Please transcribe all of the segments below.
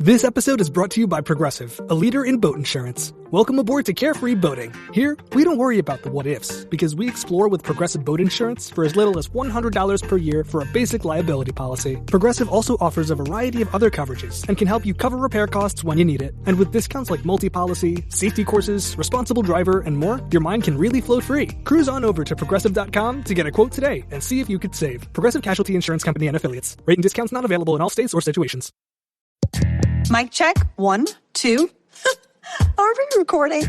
This episode is brought to you by Progressive, a leader in boat insurance. Welcome aboard to Carefree Boating. Here, we don't worry about the what-ifs, because we explore with Progressive Boat Insurance for as little as $100 per year for a basic liability policy. Progressive also offers a variety of other coverages and can help you cover repair costs when you need it. And with discounts like multi-policy, safety courses, responsible driver, and more, your mind can really float free. Cruise on over to Progressive.com to get a quote today and see if you could save. Progressive Casualty Insurance Company and Affiliates. Rate and discounts not available in all states or situations. Mic check. 1, 2. Are we recording?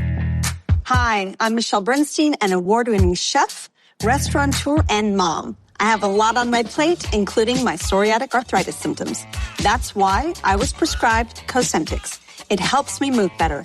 Hi, I'm Michelle Bernstein, an award-winning chef, restaurateur, and mom. I have a lot on my plate, including my psoriatic arthritis symptoms. That's why I was prescribed Cosentyx. It helps me move better.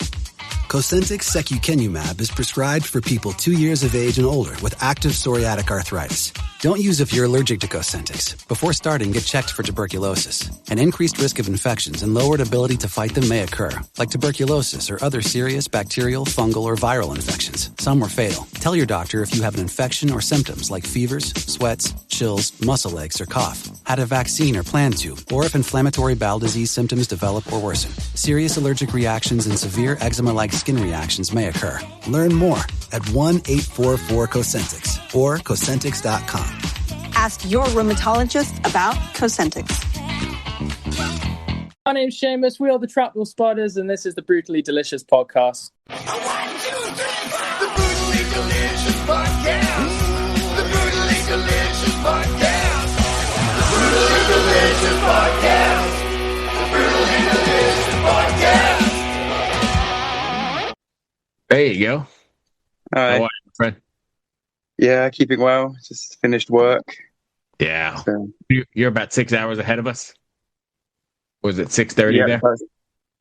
Cosentyx secukinumab is prescribed for people 2 years of age and older with active psoriatic arthritis. Don't use if you're allergic to Cosentyx. Before starting, get checked for tuberculosis. An increased risk of infections and lowered ability to fight them may occur, like tuberculosis or other serious bacterial, fungal, or viral infections. Some are fatal. Tell your doctor if you have an infection or symptoms like fevers, sweats, chills, muscle aches, or cough, had a vaccine or plan to, or if inflammatory bowel disease symptoms develop or worsen. Serious allergic reactions and severe eczema-like skin reactions may occur. Learn more at 1-844-COSENTYX or Cosentyx.com. Ask your rheumatologist about Cosentyx. My name's Seamus, we are the Trapdoor Spiders, and this is the Brutally Delicious podcast. 1, 2, 3, 4. The Brutally Delicious podcast. The Brutally Delicious podcast. The Brutally Delicious podcast. The Brutally Delicious podcast. There you go. Hi. How are you, friend? Yeah, keeping well. Just finished work. Yeah. So, You're about 6 hours ahead of us. Was it 6:30 yeah, there?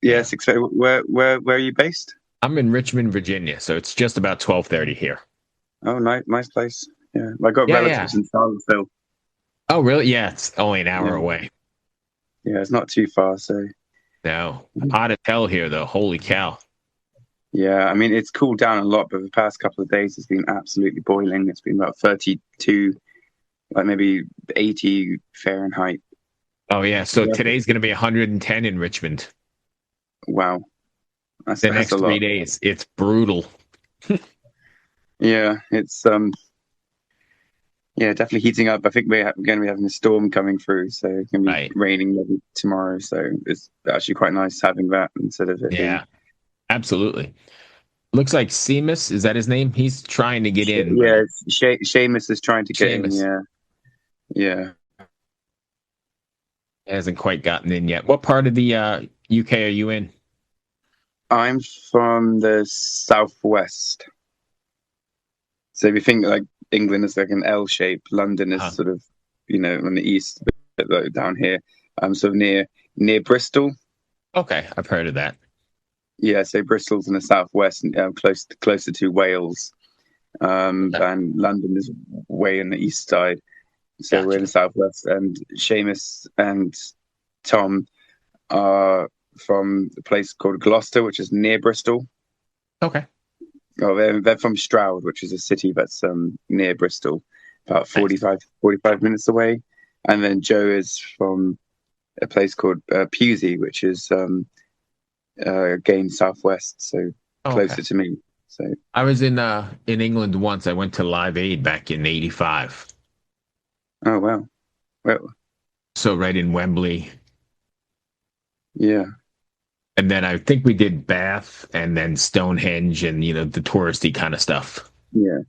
Yeah, 6. Where are you based? I'm in Richmond, Virginia, so it's just about 12:30 here. Oh, nice place. Yeah, I got relatives in Charlottesville. Oh, really? Yeah, it's only an hour away. Yeah, it's not too far. So No, hot as hell here, though. Holy cow! yeah, I mean it's cooled down a lot, but the past couple of days it's been absolutely boiling. It's been about 32, like maybe 80 Fahrenheit. Oh yeah, so today's going to be 110 in Richmond. Wow, that's The next a 3 lot. days, it's brutal. Yeah, it's yeah, definitely heating up. I think we're going to be having a storm coming through, so it's going to be raining maybe tomorrow. So it's actually quite nice having that instead of it. Yeah, absolutely. Looks like Seamus, is that his name? He's trying to get in. Yeah, Seamus is trying to get in. Seamus. Yeah. Hasn't quite gotten in yet. What part of the UK are you in? I'm from the southwest. So if you think like England is like an L shape, London is sort of, on the east, but like down here. I'm sort of near Bristol. Okay, I've heard of that. Yeah, so Bristol's in the southwest, closer to Wales, and London is way in the east side. So we're in the southwest, and Seamus and Tom are from a place called Gloucester, which is near Bristol. Okay. Oh, they're from Stroud, which is a city that's near Bristol, about 45 minutes away. And then Joe is from a place called Pewsey, which is again southwest, so closer to me. So I was in England once. I went to Live Aid back in '85. Oh wow, well, so right in Wembley. Yeah. And then I think we did Bath and then Stonehenge and the touristy kind of stuff. Yeah.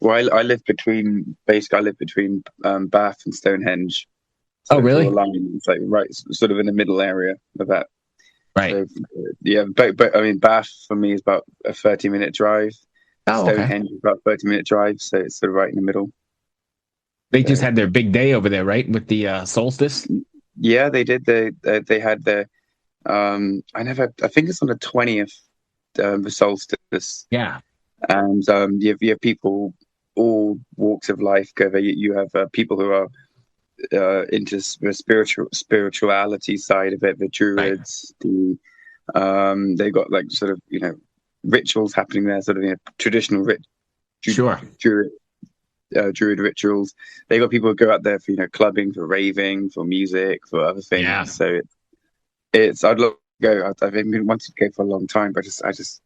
Well, I live between Bath and Stonehenge. So oh really? It's like right, sort of in the middle area of that. Right. So, yeah, but I mean, Bath for me is about a 30-minute drive. Stonehenge is about a 30-minute drive, so it's sort of right in the middle. They just had their big day over there, right, with the solstice? Yeah, they did. They had their. I think it's on the 20th, the solstice. Yeah. And you have people, all walks of life go there. You have people who are into the spirituality side of it, the Druids. Right. They've got like sort of rituals happening there, sort of traditional Druid rituals. They got people who go out there for clubbing, for raving, for music, for other things. Yeah. So it's I'd love go. I've been wanting to go for a long time, but I just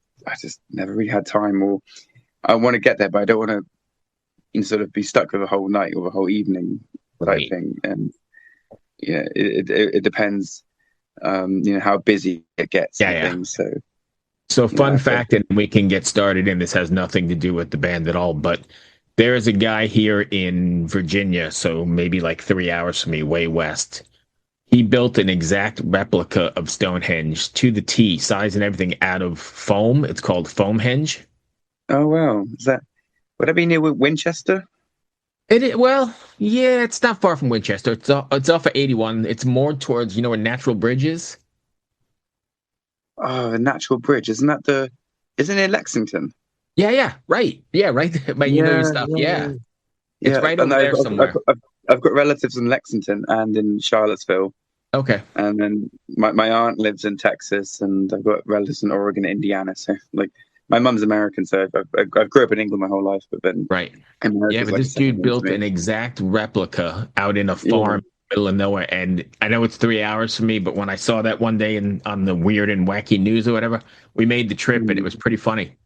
never really had time. Or I want to get there, but I don't want to, sort of be stuck with a whole night or a whole evening type thing. And yeah, it depends, how busy it gets and things. So fun fact, and we can get started, and this has nothing to do with the band at all, but there is a guy here in Virginia, so maybe like 3 hours from me, way west. He built an exact replica of Stonehenge to the T, size and everything, out of foam. It's called Foamhenge. Oh wow, would that be near Winchester? Well, yeah, it's not far from Winchester. It's off of 81. It's more towards, where Natural Bridge is. Oh, the Natural Bridge. Isn't it in Lexington? Yeah, right. Yeah, right. But you know your stuff. Yeah. It's right over there somewhere. I've got relatives in Lexington and in Charlottesville. Okay. And then my aunt lives in Texas, and I've got relatives in Oregon and Indiana. So, like, my mum's American, so I grew up in England my whole life, but then America's but this dude built an exact replica out in a farm. Middle of nowhere, and I know it's 3 hours from me, but when I saw that one day on the Weird and Wacky News or whatever, we made the trip, and it was pretty funny.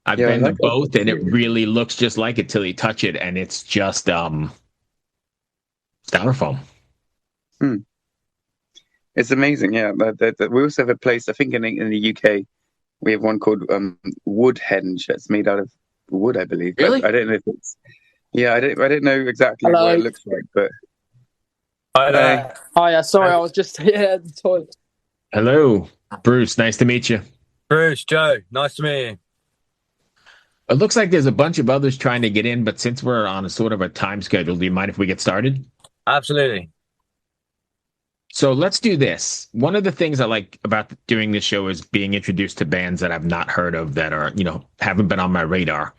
I've been to both, and it really looks just like it till you touch it, and it's just styrofoam. It's amazing. Yeah, we also have a place, I think in the UK, we have one called Woodhenge. It's made out of wood, I believe. Really? I don't know if it's. Yeah, I don't know exactly what it looks like, but. Hiya, sorry, I was just here at the toilet. Hello, Bruce. Nice to meet you. Bruce, Joe, nice to meet you. It looks like there's a bunch of others trying to get in, but since we're on a sort of a time schedule, do you mind if we get started? Absolutely. So let's do this. One of the things I like about doing this show is being introduced to bands that I've not heard of, that are, haven't been on my radar.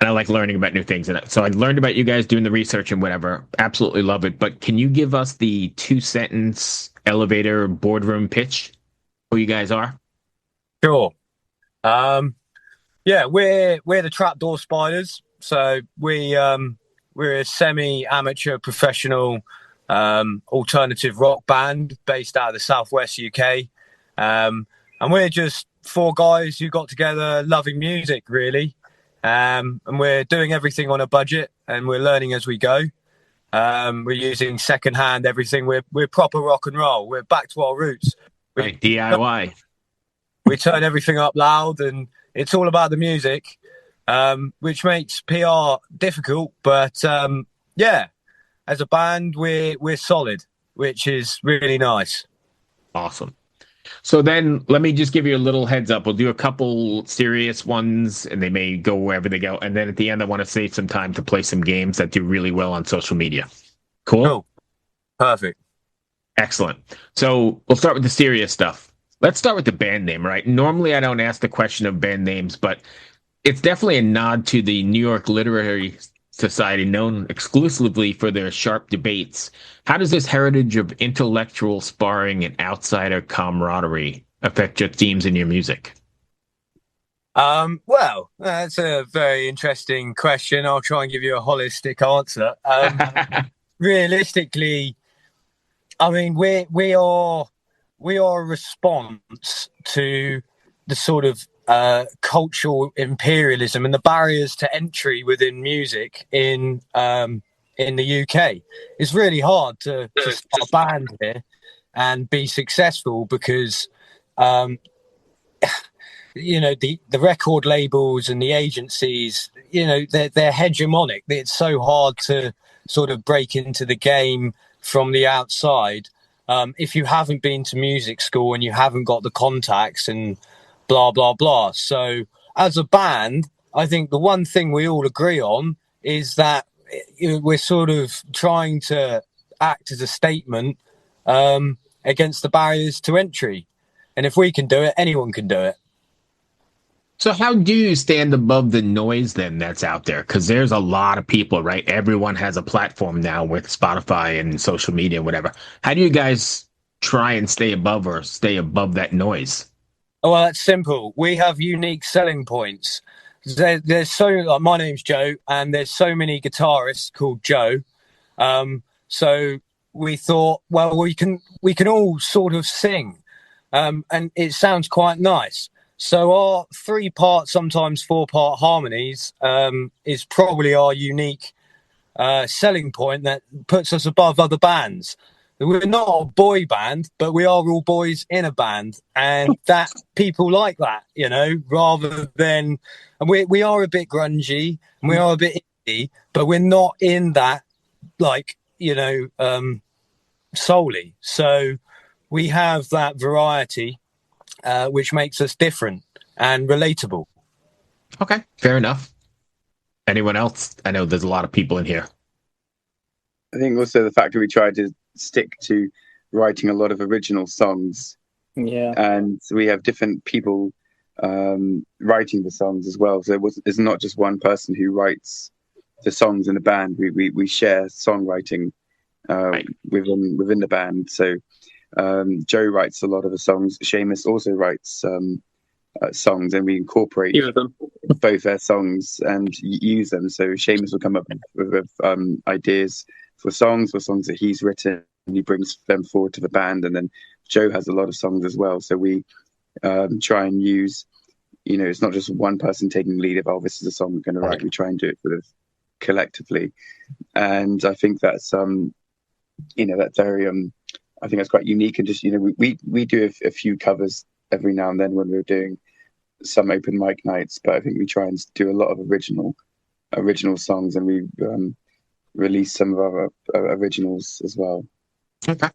And I like learning about new things. And so I learned about you guys doing the research and whatever. Absolutely love it. But can you give us the 2-sentence elevator boardroom pitch? Who you guys are? Sure. Yeah, we're the Trapdoor Spiders. So we're a semi-amateur professional alternative rock band based out of the southwest UK. And we're just 4 guys who got together loving music, really. And we're doing everything on a budget, and we're learning as we go. We're using secondhand everything. We're proper rock and roll. We're back to our roots. Right, DIY. We turn everything up loud, and it's all about the music, which makes PR difficult. But yeah, as a band, we're solid, which is really nice. Awesome. So then let me just give you a little heads up. We'll do a couple serious ones, and they may go wherever they go. And then at the end, I want to save some time to play some games that do really well on social media. Cool? Perfect. Excellent. So we'll start with the serious stuff. Let's start with the band name, right? Normally, I don't ask the question of band names, but it's definitely a nod to the New York Literary Society, known exclusively for their sharp debates. How does this heritage of intellectual sparring and outsider camaraderie affect your themes in your music? Well, that's a very interesting question. I'll try and give you a holistic answer. Realistically, I mean, we are a response to the sort of cultural imperialism and the barriers to entry within music in the UK. It's really hard to start a band here and be successful because the record labels and the agencies, they're hegemonic. It's so hard to sort of break into the game from the outside if you haven't been to music school and you haven't got the contacts and blah blah blah. So as a band, I think the one thing we all agree on is that we're sort of trying to act as a statement against the barriers to entry, and if we can do it, anyone can do it. So how do you stand above the noise then that's out there? Because there's a lot of people, right? Everyone has a platform now with Spotify and social media and whatever. How do you guys try and stay above that noise? Oh, well, that's simple. We have unique selling points. There's so my name's Joe, and there's so many guitarists called Joe. So we thought, well, we can all sort of sing. and it sounds quite nice. So our 3-part, sometimes 4-part harmonies is probably our unique selling point that puts us above other bands. We're not a boy band, but we are all boys in a band, and that people like that, rather than, and we are a bit grungy and we are a bit indie, but we're not in that solely. So we have that variety, which makes us different and relatable. Okay, fair enough. Anyone else? I know there's a lot of people in here. I think also the fact that we tried to stick to writing a lot of original songs. Yeah. And we have different people writing the songs as well. So it's not just one person who writes the songs in the band. We share songwriting within the band. So Joe writes a lot of the songs. Seamus also writes songs, and we incorporate both their songs and use them. So Seamus will come up with ideas for songs that he's written, and he brings them forward to the band. And then Joe has a lot of songs as well. So we try and use, it's not just one person taking the lead of, this is a song we're going to write. We try and do it sort of collectively. And I think that's, that's very, I think that's quite unique. And just, we do a few covers every now and then when we're doing some open mic nights, but I think we try and do a lot of original songs, and we release some of our originals as well. Okay.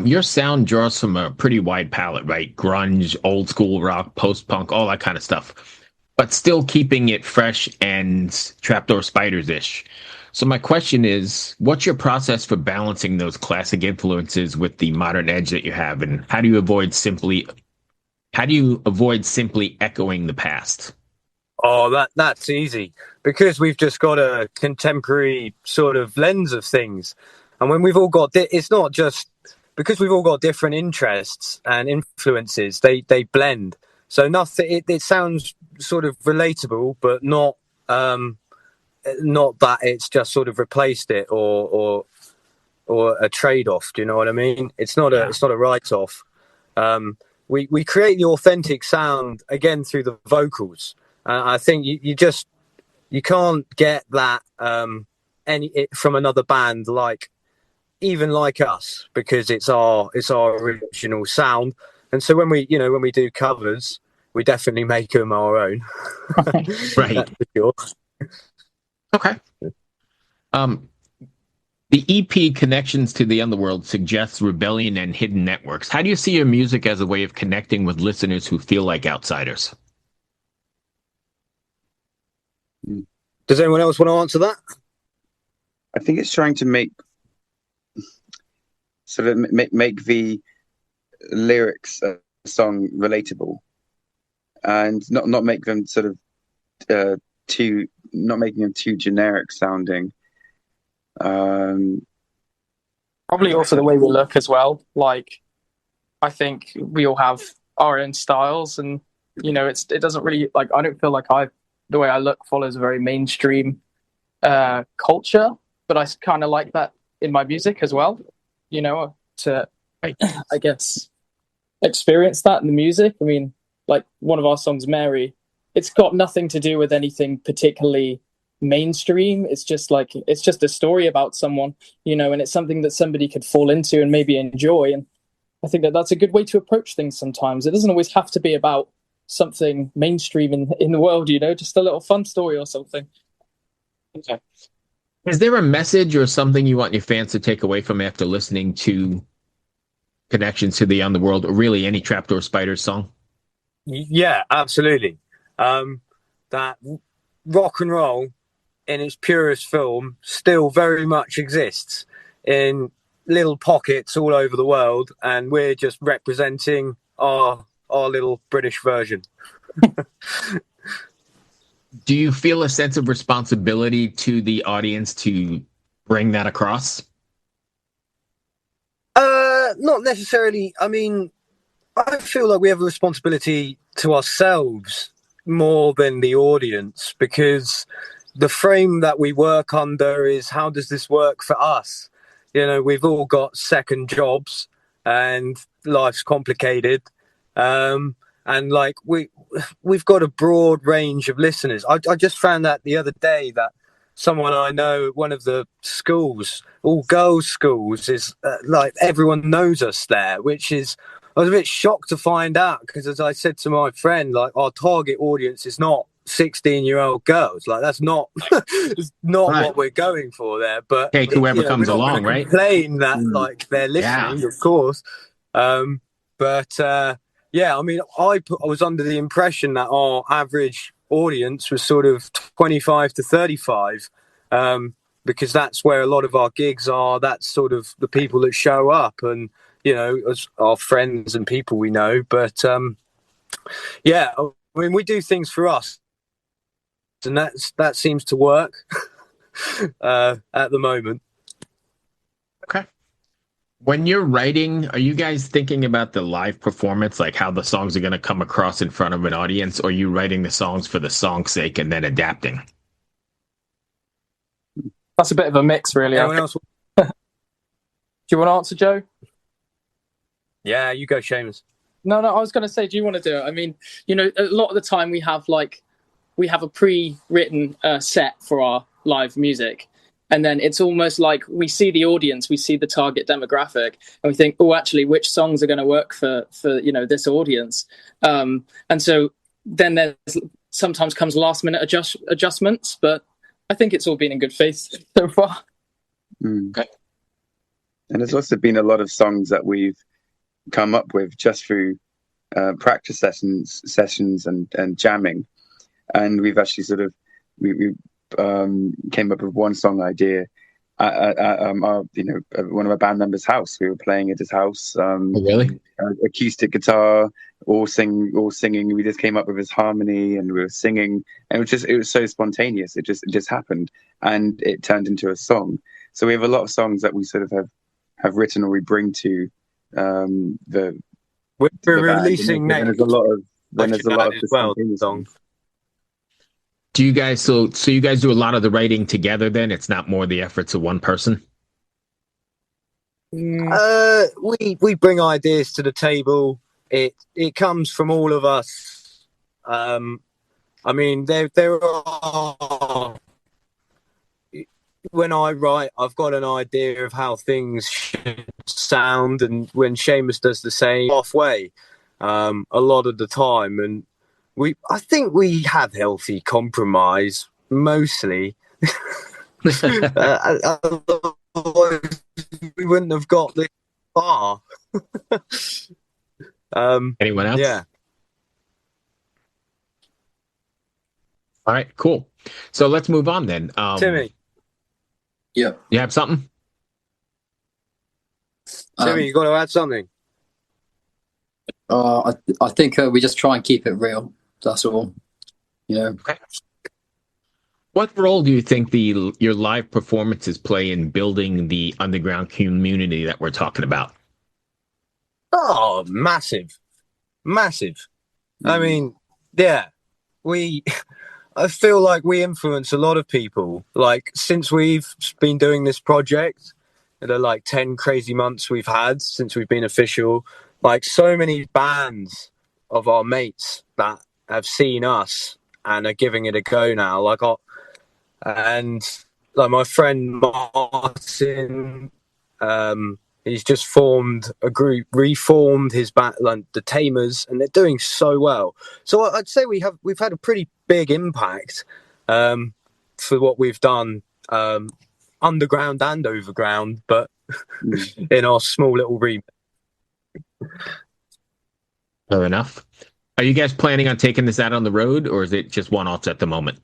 Your sound draws from a pretty wide palette, right? Grunge, old school rock, post-punk, all that kind of stuff, but still keeping it fresh and Trapdoor Spiders-ish. So my question is, what's your process for balancing those classic influences with the modern edge that you have, and how do you avoid simply echoing the past? Oh, that's easy, because we've just got a contemporary sort of lens of things. And when we've all got, it's not just because we've all got different interests and influences, they blend. So nothing, it sounds sort of relatable, but not that it's just sort of replaced it or a trade-off. Do you know what I mean? It's not a write-off. We create the authentic sound again through the vocals. I think you can't get that from another band like us, because it's our original sound. And so when we do covers, we definitely make them our own. Right. Sure. Okay. The EP Connections to the Underworld suggests rebellion and hidden networks. How do you see your music as a way of connecting with listeners who feel like outsiders? Does anyone else want to answer that? I think it's trying to make the lyrics of the song relatable, and not make them sort of not making them too generic sounding. Probably also the way we look as well. Like, I think we all have our own styles, and it doesn't really, like, I don't feel like the way I look follows a very mainstream culture, but I kind of like that in my music as well, to I guess experience that in the music. I mean, like one of our songs, Mary, it's got nothing to do with anything particularly mainstream. It's just a story about someone, and it's something that somebody could fall into and maybe enjoy. And I think that that's a good way to approach things sometimes. It doesn't always have to be about something mainstream in the world, just a little fun story or something. Okay. Is there a message or something you want your fans to take away from after listening to Connections to the Underworld, or really any Trapdoor Spiders song? Yeah, absolutely. That rock and roll in its purest form still very much exists in little pockets all over the world, and we're just representing our little British version. Do you feel a sense of responsibility to the audience to bring that across? Not necessarily. I mean, I feel like we have a responsibility to ourselves more than the audience, because the frame that we work under is, how does this work for us? We've all got second jobs, and life's complicated, and like we've got a broad range of listeners. I just found that the other day that someone I know at one of the schools, all girls schools, is like everyone knows us there, which is, I was a bit shocked to find out, because as I said to my friend, like our target audience is not 16-year-old girls. Like that's not it's not Right. what we're going for there. But Take whoever comes we're not along, gonna right? complain that like they're listening, of course. But yeah, I mean, I was under the impression that our average audience was sort of 25 to 35, because that's where a lot of our gigs are. That's sort of the people that show up, and as our friends and people we know. But yeah, I mean, we do things for us, and that seems to work at the moment. Okay. When you're writing, are you guys thinking about the live performance, like how the songs are going to come across in front of an audience, or are you writing the songs for the song's sake and then adapting? That's a bit of a mix, really. Anyone else? Do you want to answer, Joe? Yeah, you go, Seamus. No, I was going to say, do you want to do it? I mean, a lot of the time we have a pre-written set for our live music. And then it's almost like we see the audience, we see the target demographic, and we think, oh, actually, which songs are going to work for this audience? And so then there's sometimes comes last minute adjustments, but I think it's all been in good faith so far. Okay. And there's also been a lot of songs that we've come up with just through practice sessions and jamming, and we've actually sort of we came up with one song idea at one of our band members' house. We were playing at his house. Really? Acoustic guitar, all singing. We just came up with his harmony, and we were singing, and it was so spontaneous. It just happened, and it turned into a song. So we have a lot of songs that we sort of have written, or we bring to the. We're the releasing band, next. there's a lot of well, songs. Do you guys so you guys do a lot of the writing together then? It's not more the efforts of one person? We bring ideas to the table. It comes from all of us. I mean, there are. When I write, I've got an idea of how things should sound, and when Seamus does the same, halfway, a lot of the time, and I think we have healthy compromise mostly. We wouldn't have got this far. Anyone else? Yeah. All right, cool. So let's move on then. Timmy. Yeah. You have something? Timmy, you got to add something. I think we just try and keep it real. That's all. Okay. What role do you think your live performances play in building the underground community that we're talking about? Oh, massive. I mean, yeah, I feel like we influence a lot of people. Like, since we've been doing this project, the like 10 crazy months we've had since we've been official, like so many bands of our mates that have seen us and are giving it a go now. And my friend Martin, he's just formed a group, reformed his band, like the Tamers, and they're doing so well. So I'd say we've had a pretty big impact for what we've done, underground and overground, but in our small little remit. Fair enough. Are you guys planning on taking this out on the road, or is it just one-offs at the moment?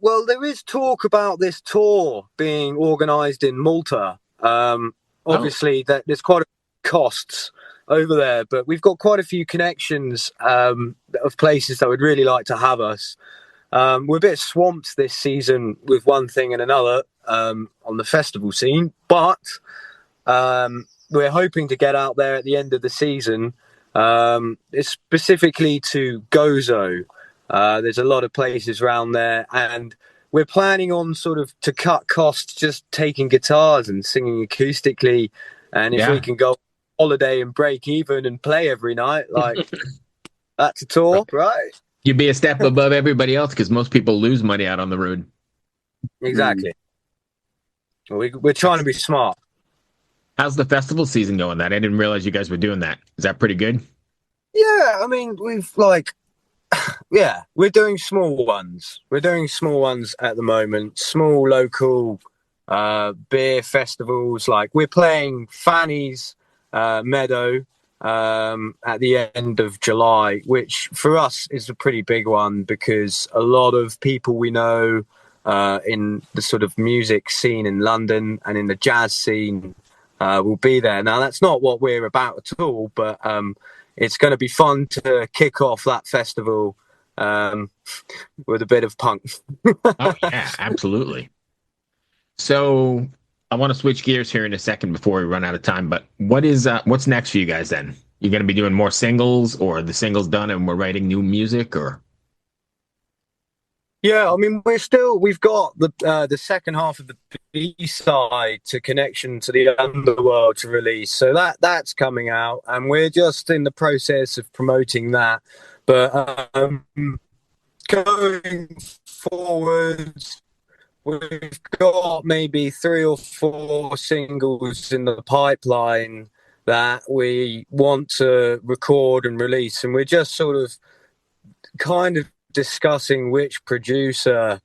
Well, there is talk about this tour being organised in Malta. Obviously, that there's quite a costs over there, but we've got quite a few connections of places that would really like to have us. We're a bit swamped this season with one thing and another on the festival scene, but we're hoping to get out there at the end of the season. It's specifically to Gozo. There's a lot of places around there, and we're planning on sort of to cut costs, just taking guitars and singing acoustically. And if we can go holiday and break even and play every night, like that's a tour, right? You'd be a step above everybody else because most people lose money out on the road. Exactly. We're trying to be smart. How's the festival season going? That I didn't realize you guys were doing that. Is that pretty good? Yeah, I mean, we're doing small ones. We're doing small ones at the moment. Small local beer festivals. Like we're playing Fanny's Meadow at the end of July, which for us is a pretty big one because a lot of people we know in the sort of music scene in London and in the jazz scene will be there. Now, that's not what we're about at all, but it's going to be fun to kick off that festival with a bit of punk. Oh, yeah, absolutely. So I want to switch gears here in a second before we run out of time, but what's next for you guys then? You're going to be doing more singles, or the singles done and we're writing new music, or? Yeah, I mean, we've got the second half of the B-side to Connection to the Underworld to release. So that's coming out and we're just in the process of promoting that. But going forward, we've got maybe 3 or 4 singles in the pipeline that we want to record and release. And we're just sort of kind of discussing which producer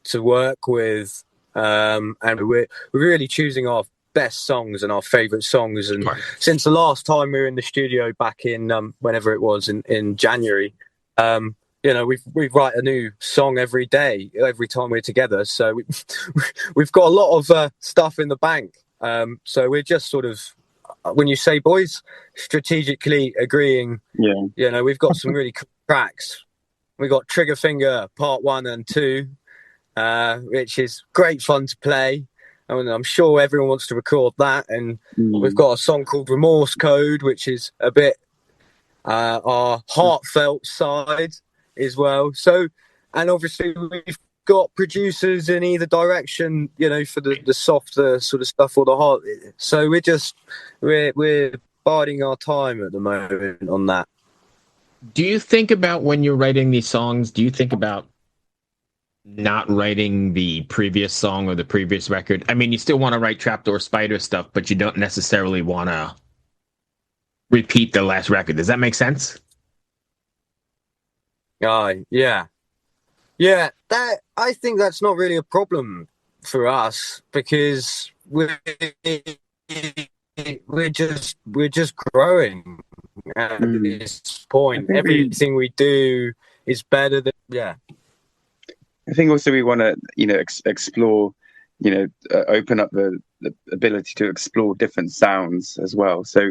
to work with. And we're really choosing our best songs and our favorite songs. And since the last time we were in the studio back in whenever it was in January, we write a new song every day, every time we're together. So we've got a lot of stuff in the bank. So we're just sort of, when you say boys, strategically agreeing. Yeah, we've got some really cool tracks. We got Trigger Finger Part 1 and 2, which is great fun to play. I mean, I'm sure everyone wants to record that. And we've got a song called Remorse Code, which is a bit our heartfelt side as well. So, and obviously we've got producers in either direction, for the softer sort of stuff or the hard. So we're biding our time at the moment on that. Do you think about when you're writing these songs, do you think about not writing the previous song or the previous record? I mean, you still want to write Trapdoor Spiders stuff, but you don't necessarily want to repeat the last record. Does that make sense? Yeah. That I think that's not really a problem for us because we're just growing at this point. Everything we do is better than I think also we want to explore, open up the ability to explore different sounds as well. So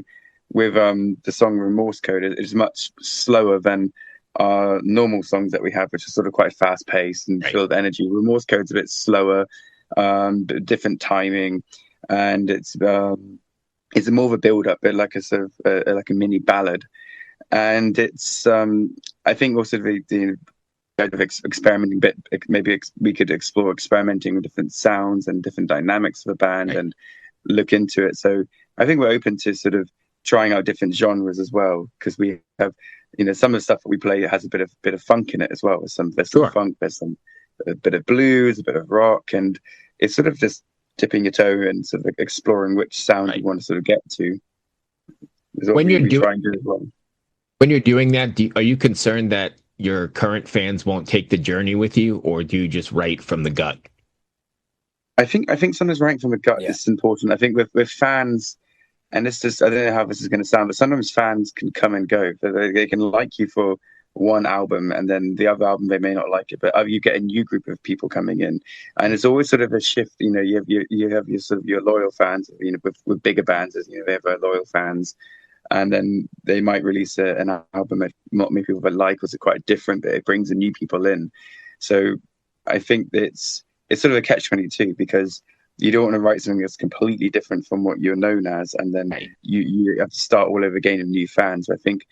with the song Remorse Code, it's much slower than our normal songs that we have, which are sort of quite fast paced and full of energy. Remorse Code's a bit slower, different timing, and it's more of a build up, but like a sort of like a mini ballad. And it's I think also the kind of experimenting bit, maybe we could explore experimenting with different sounds and different dynamics of a band and look into it. So I think we're open to sort of trying out different genres as well, because we have some of the stuff that we play has a bit of funk in it as well. There's some funk, there's a bit of blues, a bit of rock, and it's sort of just dipping your toe and sort of exploring which sound you want to sort of get to. When you're doing that, are you concerned that your current fans won't take the journey with you, or do you just write from the gut? I think sometimes writing from the gut is important. I think with fans, and this is, I don't know how this is going to sound, but sometimes fans can come and go. They can like you for one album, and then the other album they may not like it, but you get a new group of people coming in, and it's always sort of a shift. You have your sort of your loyal fans. With bigger bands, they have loyal fans, and then they might release an album that not many people like, was quite different, but it brings the new people in. So I think it's sort of a catch-22, because you don't want to write something that's completely different from what you're known as, and then you have to start all over again with new fans. I think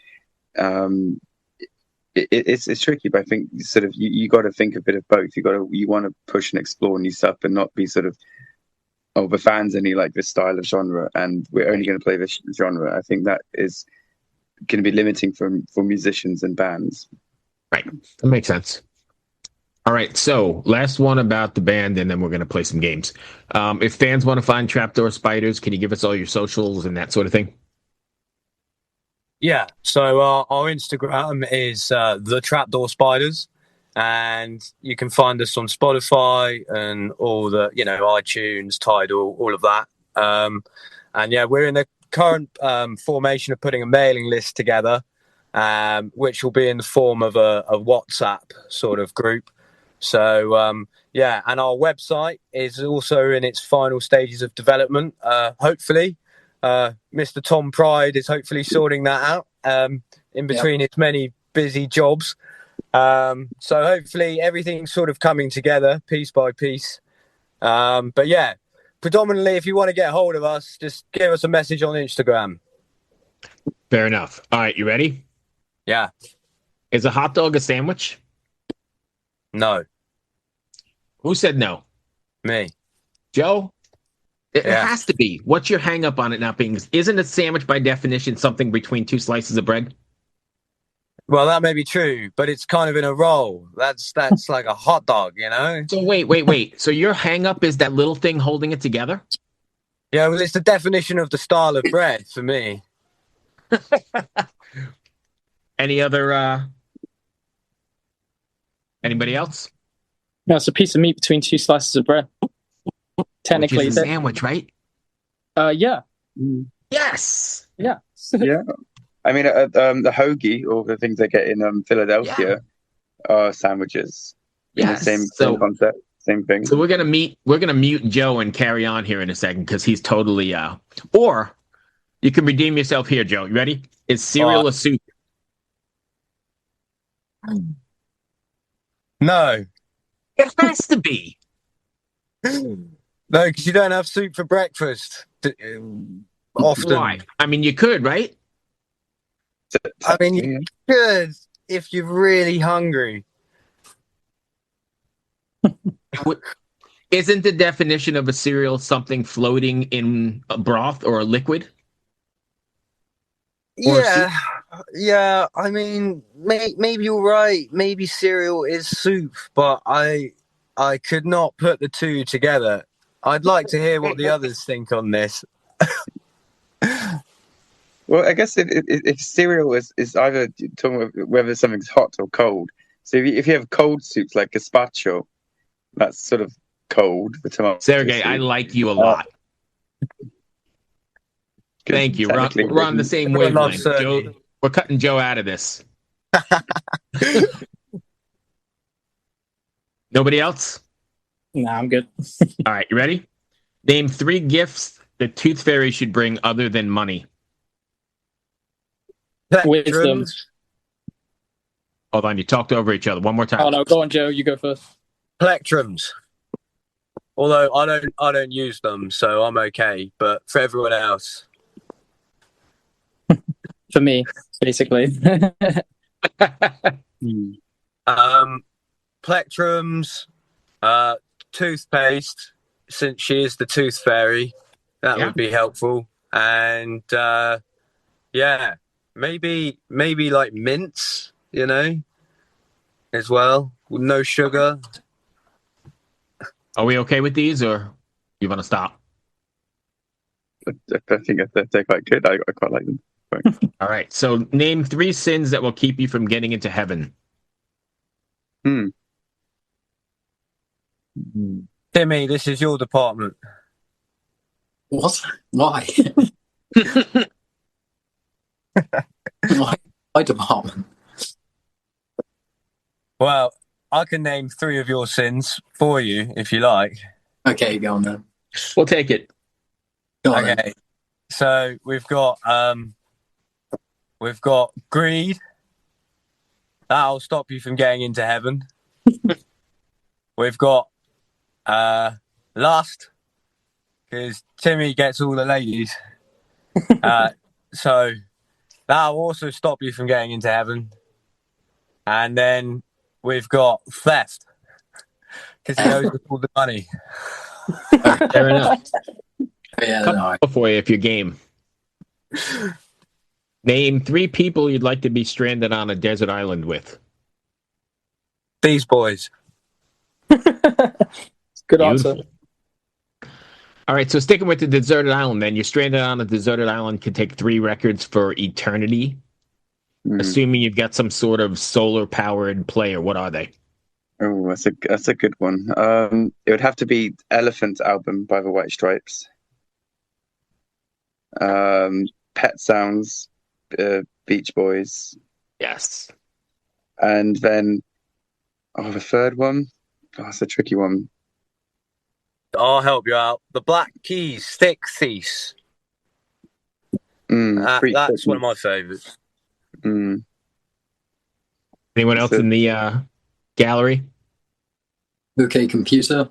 it's tricky, but I think sort of you got to think a bit of both. You want to push and explore new stuff, and not be sort of, oh, the fans only like this style of genre, and we're only going to play this genre. I think that is going to be limiting for musicians and bands. Right, that makes sense. All right, so last one about the band, and then we're going to play some games. If fans want to find Trapdoor Spiders, can you give us all your socials and that sort of thing? Yeah, so our Instagram is the Trapdoor Spiders, and you can find us on Spotify and all the, iTunes, Tidal, all of that. And yeah, we're in the current formation of putting a mailing list together, which will be in the form of a WhatsApp sort of group. So yeah, and our website is also in its final stages of development. Hopefully, Mr. Tom Pride is hopefully sorting that out in between his many busy jobs. So hopefully everything's sort of coming together piece by piece. But yeah, predominantly, if you want to get hold of us, just give us a message on Instagram. Fair enough. All right, you ready? Yeah. Is a hot dog a sandwich? No. Who said no? Me. Joe? It has to be. What's your hang up on it not being? Isn't a sandwich by definition something between two slices of bread? Well, that may be true, but it's kind of in a roll. That's like a hot dog, So wait. So your hang up is that little thing holding it together? Yeah, well, it's the definition of the style of bread for me. Any other anybody else? No, it's a piece of meat between two slices of bread. Technically, which is a sandwich, right? Yeah. Yes. Yeah. Yeah. I mean, the hoagie, or the things they get in Philadelphia, are sandwiches. Yeah. Same concept, same thing. So we're gonna mute Joe and carry on here in a second because he's totally or you can redeem yourself here, Joe. You ready? Is cereal a soup? No. It has to be. No, because you don't have soup for breakfast often. Why? I mean, you could, right? I mean, you could if you're really hungry. Isn't the definition of a cereal something floating in a broth or a liquid? Or Yeah. I mean, maybe you're right. Maybe cereal is soup, but I could not put the two together. I'd like to hear what the others think on this. Well, I guess if cereal is either talking about whether something's hot or cold. So if you have cold soups like gazpacho, that's sort of cold. Sergey, I like you a lot. Thank you. We're on the same wavelength. Joe, we're cutting Joe out of this. Nobody else? Nah, I'm good. All right, you ready? Name 3 gifts the Tooth Fairy should bring other than money. Wisdom. Hold on, you talked over each other. One more time. Oh no, go on, Joe. You go first. Plectrums. Although I don't use them, so I'm okay. But for everyone else, for me, basically. Plectrums, toothpaste, since she is the Tooth Fairy, that would be helpful. And maybe like mints, as well, with no sugar. Are we okay with these, or you want to stop? I think they're quite good. I quite like them. All right. So name 3 sins that will keep you from getting into heaven. Timmy, this is your department. What? Why? My department. Well, I can name 3 of your sins for you if you like. Okay, go on then. We'll take it. Okay. So we've got greed. That'll stop you from getting into heaven. We've got lust, because Timmy gets all the ladies. So that'll also stop you from getting into heaven. And then we've got theft, because he owes us all the money. Fair enough. Yeah, Couple no. for you if you're game. Name 3 people you'd like to be stranded on a desert island with. These boys. Good Beautiful. answer. All right, so sticking with the deserted island, then you're stranded on a deserted island. Can take 3 records for eternity. Assuming you've got some sort of solar-powered player, what are they? Oh, that's a good one. It would have to be Elephant album by the White Stripes. Pet Sounds, Beach Boys, Yes. and then the third one. Oh, that's a tricky one. I'll help you out. The Black Keys, Stick Thief. That's one of my favourites. Mm. Anyone else in the gallery? Okay, computer.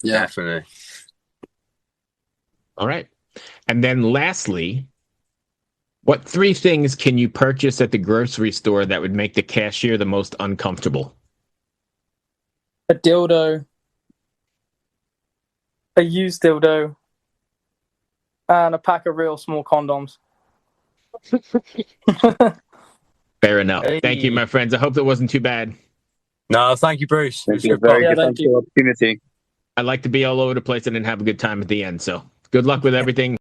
Yeah. Definitely. All right. And then lastly, what 3 things can you purchase at the grocery store that would make the cashier the most uncomfortable? A dildo, a used dildo, and a pack of real small condoms. Fair enough. Hey. Thank you, my friends. I hope that wasn't too bad. No, thank you, Bruce. Thank you. Very good. thank Thanks for the opportunity. I like to be all over the place and then have a good time at the end. So good luck with everything.